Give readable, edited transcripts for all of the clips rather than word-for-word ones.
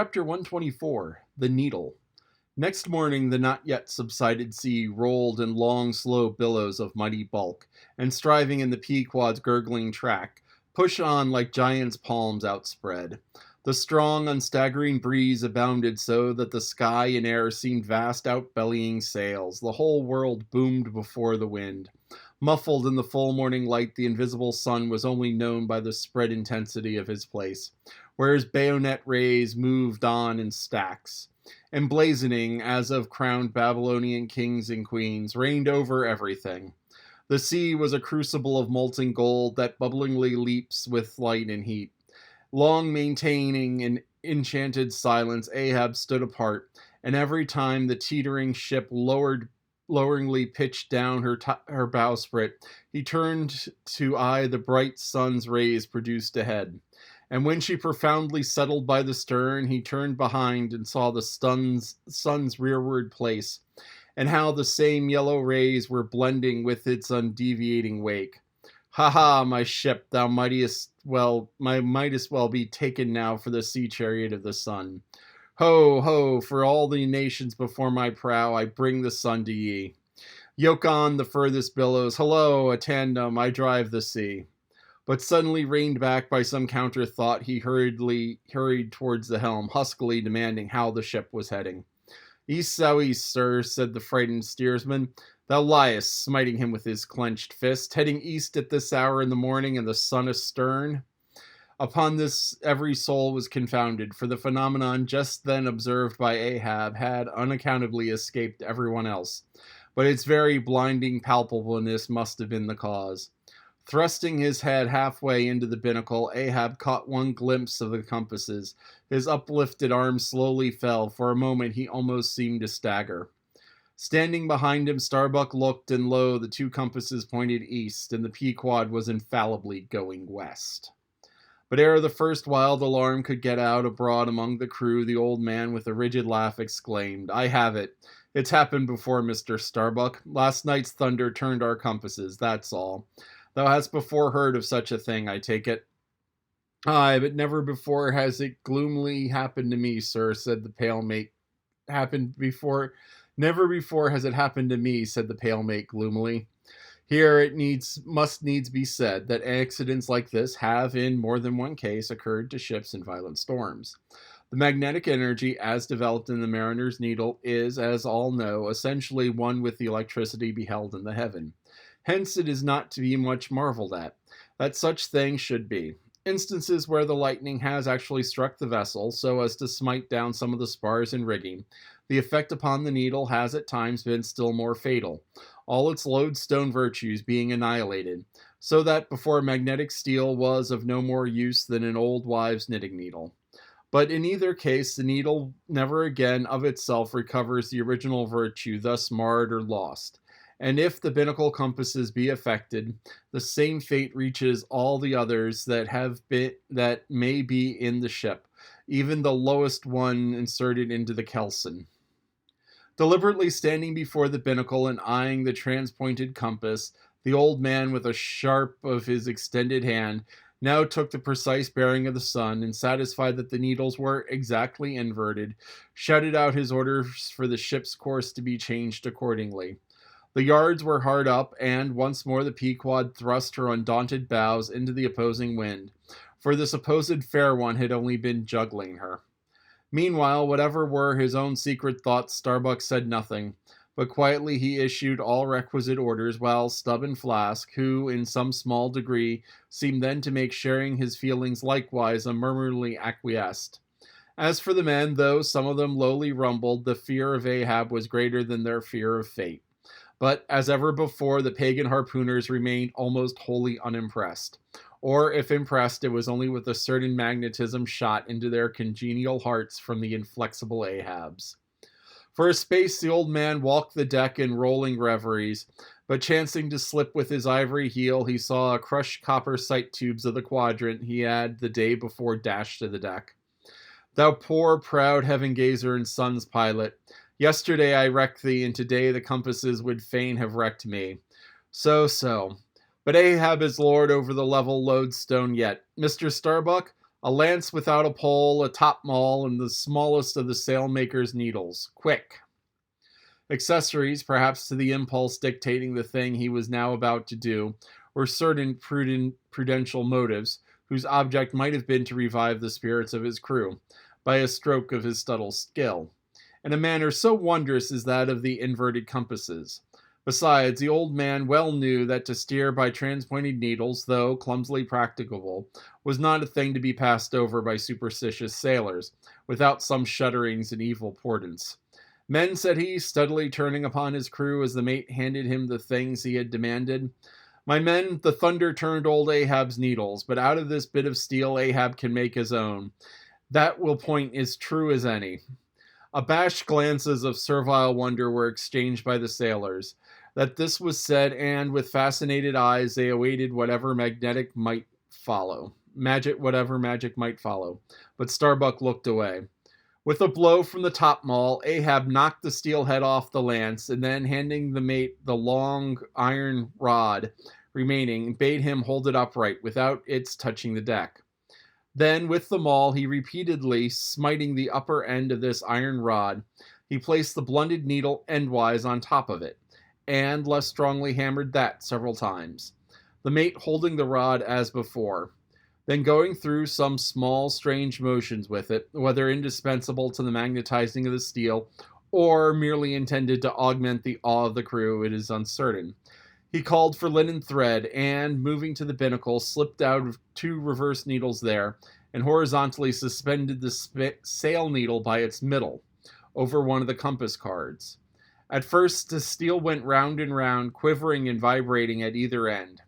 Chapter 124, The Needle. Next morning, the not yet subsided sea rolled in long, slow billows of mighty bulk, and striving in the Pequod's gurgling track, push on like giants' palms outspread. The strong, unstaggering breeze abounded so that the sky and air seemed vast outbellying sails. The whole world boomed before the wind. Muffled in the full morning light, the invisible sun was only known by the spread intensity of his place, where his bayonet rays moved on in stacks. Emblazoning, as of crowned Babylonian kings and queens, reigned over everything. The sea was a crucible of molten gold that bubblingly leaps with light and heat. Long maintaining an enchanted silence, Ahab stood apart, and every time the teetering ship loweringly pitched down her bowsprit, he turned to eye the bright sun's rays produced ahead. And when she profoundly settled by the stern, he turned behind and saw the sun's rearward place, and how the same yellow rays were blending with its undeviating wake. Ha ha, my ship, thou mightest well be taken now for the sea chariot of the sun. Ho, ho, for all the nations before my prow, I bring the sun to ye. Yoke on the furthest billows, hello, a tandem, I drive the sea. But suddenly reined back by some counter thought, he hurried towards the helm, huskily demanding how the ship was heading. East southeast, sir, said the frightened steersman. Thou liest, smiting him with his clenched fist. Heading east at this hour in the morning, and the sun astern. Upon this every soul was confounded, for the phenomenon just then observed by Ahab had unaccountably escaped everyone else. But its very blinding palpableness must have been the cause. Thrusting his head halfway into the binnacle, Ahab caught one glimpse of the compasses. His uplifted arm slowly fell. For a moment he almost seemed to stagger. Standing behind him, Starbuck looked, and lo, the two compasses pointed east, and the Pequod was infallibly going west. But ere the first wild alarm could get out abroad among the crew, the old man with a rigid laugh exclaimed, I have it. It's happened before, Mr. Starbuck. Last night's thunder turned our compasses, that's all. Thou hast before heard of such a thing, I take it. Aye, but never before has it gloomily happened to me, sir, said the pale mate. Never before has it happened to me, said the pale mate gloomily. Here it must needs be said that accidents like this have, in more than one case, occurred to ships in violent storms. The magnetic energy, as developed in the mariner's needle, is, as all know, essentially one with the electricity beheld in the heaven. Hence it is not to be much marveled at that such things should be. Instances where the lightning has actually struck the vessel so as to smite down some of the spars and rigging, the effect upon the needle has at times been still more fatal, all its lodestone virtues being annihilated, so that before magnetic steel was of no more use than an old wives' knitting needle. But in either case, the needle never again of itself recovers the original virtue thus marred or lost. And if the binnacle compasses be affected, the same fate reaches all the others that may be in the ship, even the lowest one inserted into the kelson. Deliberately standing before the binnacle and eyeing the transpointed compass, the old man, with a sharp of his extended hand, now took the precise bearing of the sun, and satisfied that the needles were exactly inverted, shouted out his orders for the ship's course to be changed accordingly. The yards were hard up, and once more the Pequod thrust her undaunted bows into the opposing wind, for the supposed fair one had only been juggling her. Meanwhile, whatever were his own secret thoughts, Starbuck said nothing, but quietly he issued all requisite orders, while Stubb and Flask, who, in some small degree, seemed then to make sharing his feelings likewise, unmurmuringly acquiesced. As for the men, though some of them lowly rumbled, the fear of Ahab was greater than their fear of fate. But, as ever before, the pagan harpooners remained almost wholly unimpressed. Or, if impressed, it was only with a certain magnetism shot into their congenial hearts from the inflexible Ahabs. For a space the old man walked the deck in rolling reveries, but chancing to slip with his ivory heel, he saw a crushed copper sight tubes of the quadrant he had the day before dashed to the deck. Thou poor, proud heaven-gazer and sun's pilot, yesterday I wrecked thee, and today the compasses would fain have wrecked me. So. But Ahab is lord over the level lodestone yet. Mr. Starbuck, A lance without a pole, a top maul, and the smallest of the sailmaker's needles. Quick. Accessories, perhaps to the impulse dictating the thing he was now about to do, or certain prudential motives, whose object might have been to revive the spirits of his crew, by a stroke of his subtle skill, in a manner so wondrous as that of the inverted compasses. Besides, the old man well knew that to steer by transpointed needles, though clumsily practicable, was not a thing to be passed over by superstitious sailors, without some shudderings and evil portents. Men, said he, steadily turning upon his crew as the mate handed him the things he had demanded, my men, the thunder turned old Ahab's needles, but out of this bit of steel Ahab can make his own. That will point as true as any. Abashed glances of servile wonder were exchanged by the sailors. That this was said, and with fascinated eyes they awaited whatever magic might follow. But Starbuck looked away. With a blow from the topmaul, Ahab knocked the steel head off the lance, and then, handing the mate the long iron rod remaining, bade him hold it upright, without its touching the deck. Then, with the maul, he repeatedly smiting the upper end of this iron rod, he placed the blunted needle endwise on top of it, and less strongly hammered that several times, the mate holding the rod as before. Then going through some small strange motions with it, whether indispensable to the magnetizing of the steel, or merely intended to augment the awe of the crew, it is uncertain. He called for linen thread, and, moving to the binnacle, slipped out of 2 reverse needles there, and horizontally suspended the sail needle by its middle, over one of the compass cards. At first the steel went round and round, quivering and vibrating at either end.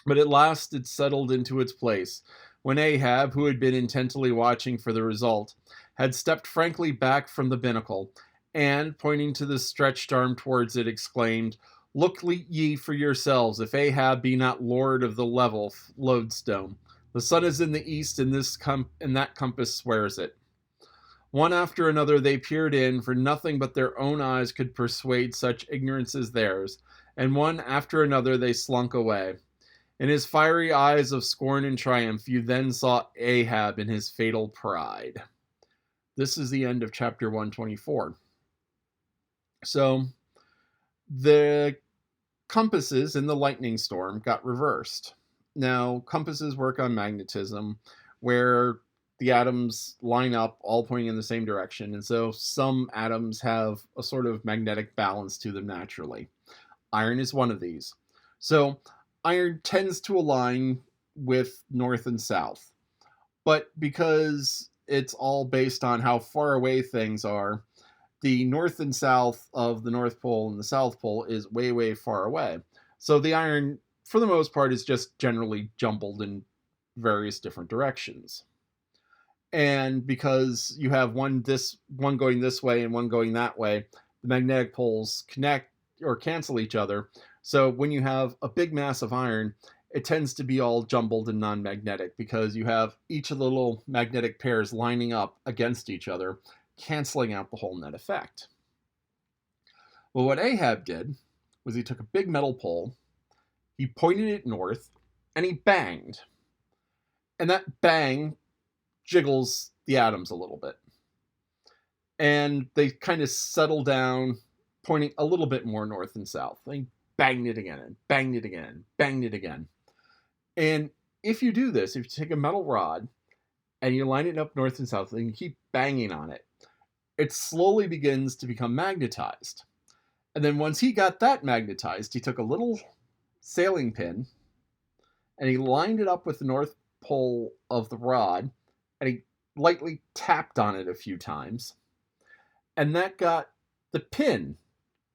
But at last it settled into its place, when Ahab, who had been intently watching for the result, had stepped frankly back from the binnacle, and, pointing to the stretched arm towards it, exclaimed, Look ye for yourselves, if Ahab be not lord of the level lodestone. The sun is in the east, and that compass swears it. One after another they peered in, for nothing but their own eyes could persuade such ignorance as theirs, and one after another they slunk away. In his fiery eyes of scorn and triumph, you then saw Ahab in his fatal pride. This is the end of chapter 124. So, the compasses in the lightning storm got reversed. Now, compasses work on magnetism, where the atoms line up, all pointing in the same direction, and so some atoms have a sort of magnetic balance to them naturally. Iron is one of these. So, iron tends to align with north and south, but because it's all based on how far away things are, the north and south of the North Pole and the South Pole is way, way far away. So the iron, for the most part, is just generally jumbled in various different directions. And because you have one going this way and one going that way, the magnetic poles connect or cancel each other. So when you have a big mass of iron, it tends to be all jumbled and non-magnetic because you have each of the little magnetic pairs lining up against each other, canceling out the whole net effect. Well, what Ahab did was he took a big metal pole, he pointed it north, and he banged. And that bang jiggles the atoms a little bit. And they kind of settle down, pointing a little bit more north and south. They banged it again, and banged it again, and banged it again. And if you do this, if you take a metal rod and you line it up north and south, and you keep banging on it, it slowly begins to become magnetized. And then once he got that magnetized, he took a little sailing pin and he lined it up with the north pole of the rod, and he lightly tapped on it a few times, and that got the pin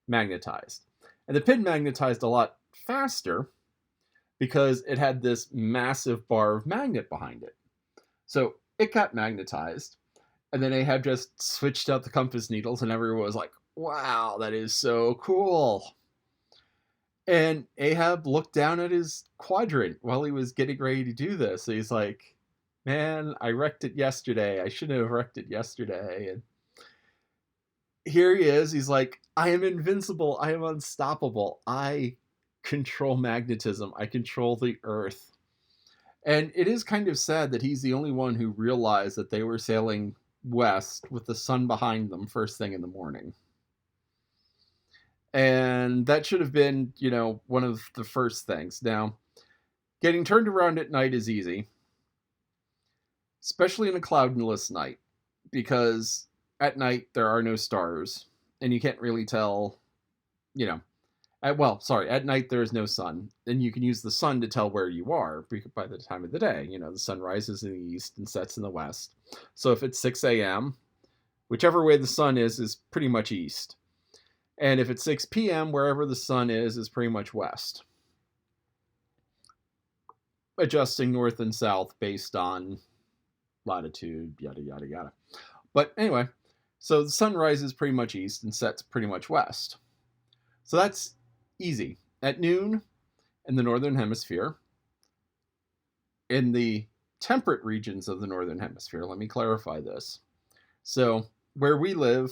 magnetized. And the pin magnetized a lot faster because it had this massive bar of magnet behind it. So it got magnetized, and then Ahab just switched out the compass needles, and everyone was like, wow, that is so cool. And Ahab looked down at his quadrant while he was getting ready to do this. So he's like, man, I wrecked it yesterday. I shouldn't have wrecked it yesterday. And here he is. He's like, I am invincible. I am unstoppable. I control magnetism. I control the earth. And it is kind of sad that he's the only one who realized that they were sailing west with the sun behind them first thing in the morning. And that should have been, one of the first things. Now, getting turned around at night is easy, especially in a cloudless night, because at night there are no stars, and you can't really tell, at night there is no sun, and you can use the sun to tell where you are by the time of the day. The sun rises in the east and sets in the west. So if it's 6 a.m., whichever way the sun is pretty much east. And if it's 6 p.m., wherever the sun is pretty much west. Adjusting north and south based on latitude, yada, yada, yada. But anyway, so the sun rises pretty much east and sets pretty much west. So that's easy. At noon in the northern hemisphere, in the temperate regions of the northern hemisphere, let me clarify this. So where we live,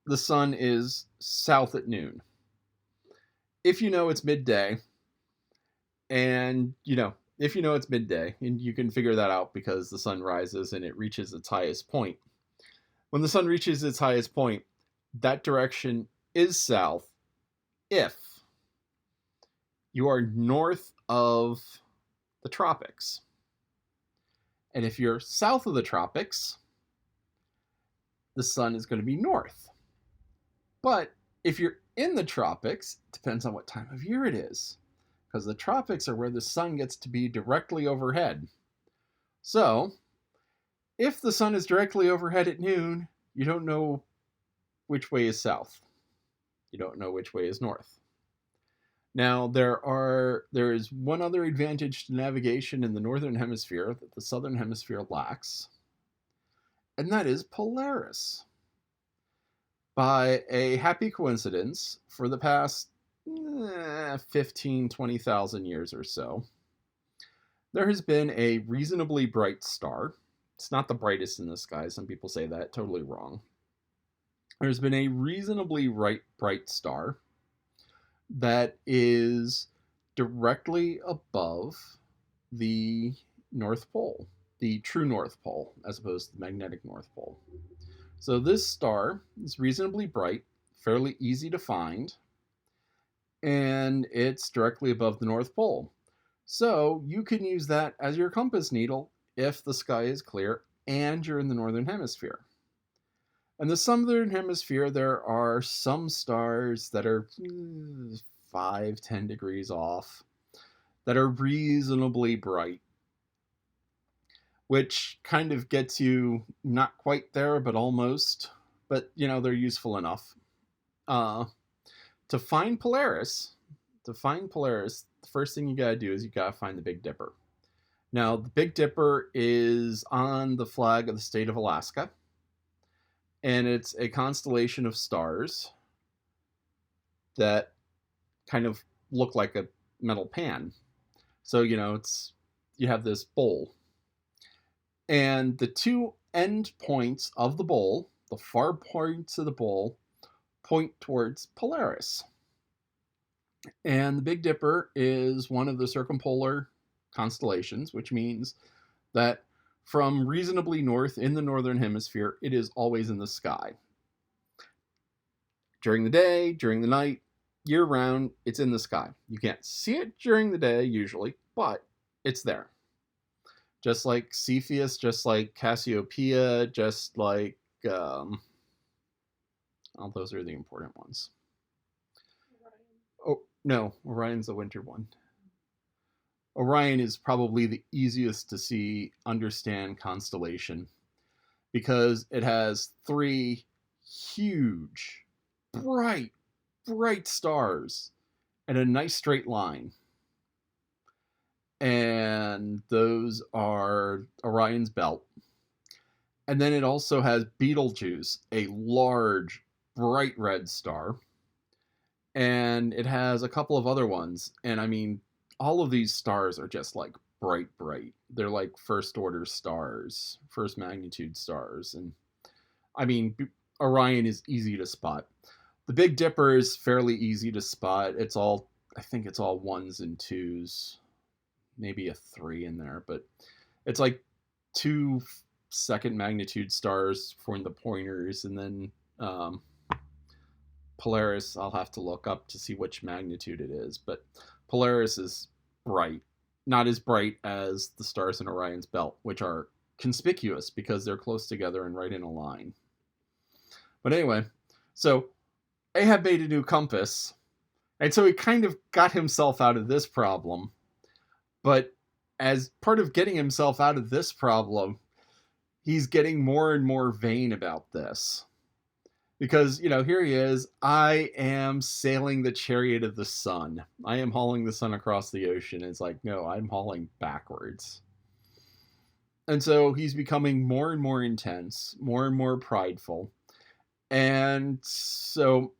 the sun is south at noon. If you know it's midday, and if you know it's midday, and you can figure that out because the sun rises and it reaches its highest point. When the sun reaches its highest point, that direction is south if you are north of the tropics. And if you're south of the tropics, the sun is going to be north. But if you're in the tropics, it depends on what time of year it is, because the tropics are where the sun gets to be directly overhead. So, if the sun is directly overhead at noon, you don't know which way is south. You don't know which way is north. Now, there is one other advantage to navigation in the northern hemisphere that the southern hemisphere lacks, and that is Polaris. By a happy coincidence, for the past 15, 20,000 years or so, there has been a reasonably bright star. It's not the brightest in the sky. Some people say that. Totally wrong. There's been a reasonably bright star that is directly above the North Pole, the true North Pole, as opposed to the magnetic North Pole. So this star is reasonably bright, fairly easy to find, and it's directly above the North Pole. So you can use that as your compass needle if the sky is clear and you're in the northern hemisphere. In the southern hemisphere, there are some stars that are 5-10 degrees off that are reasonably bright, which kind of gets you not quite there, but almost. But, they're useful enough. To find Polaris, the first thing you gotta do is you gotta find the Big Dipper. Now, the Big Dipper is on the flag of the state of Alaska, and it's a constellation of stars that kind of look like a metal pan. So, you have this bowl. And the two end points of the bowl, the far points of the bowl, point towards Polaris. And the Big Dipper is one of the circumpolar constellations, which means that from reasonably north in the northern hemisphere, it is always in the sky. During the day, during the night, year-round, it's in the sky. You can't see it during the day, usually, but it's there. Just like Cepheus, just like Cassiopeia, just like... those are the important ones. Oh, no, Orion's the winter one. Orion is probably the easiest to see, understand constellation because it has 3 huge, bright stars and a nice straight line. And those are Orion's belt. And then it also has Betelgeuse, a large, bright red star. And it has a couple of other ones. And I mean, all of these stars are just like bright. They're like first order stars, first magnitude stars. And I mean, Orion is easy to spot. The Big Dipper is fairly easy to spot. I think it's all 1s and 2s. maybe a 3 in there, but it's like 2 second magnitude stars for the pointers, and then Polaris, I'll have to look up to see which magnitude it is, but Polaris is bright. Not as bright as the stars in Orion's belt, which are conspicuous because they're close together and right in a line. But anyway, so Ahab made a new compass, and so he kind of got himself out of this problem. But as part of getting himself out of this problem, he's getting more and more vain about this. Because, here he is. I am sailing the chariot of the sun. I am hauling the sun across the ocean. It's like, no, I'm hauling backwards. And so he's becoming more and more intense, more and more prideful. And so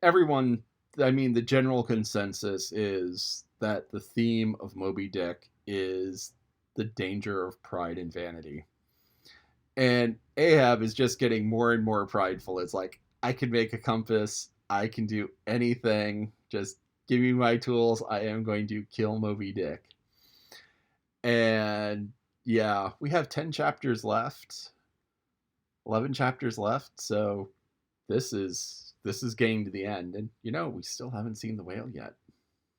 the general consensus is that the theme of Moby Dick is the danger of pride and vanity. And Ahab is just getting more and more prideful. It's like, I can make a compass. I can do anything. Just give me my tools. I am going to kill Moby Dick. And yeah, we have 10 chapters left. 11 chapters left. So this is getting to the end. And, we still haven't seen the whale yet.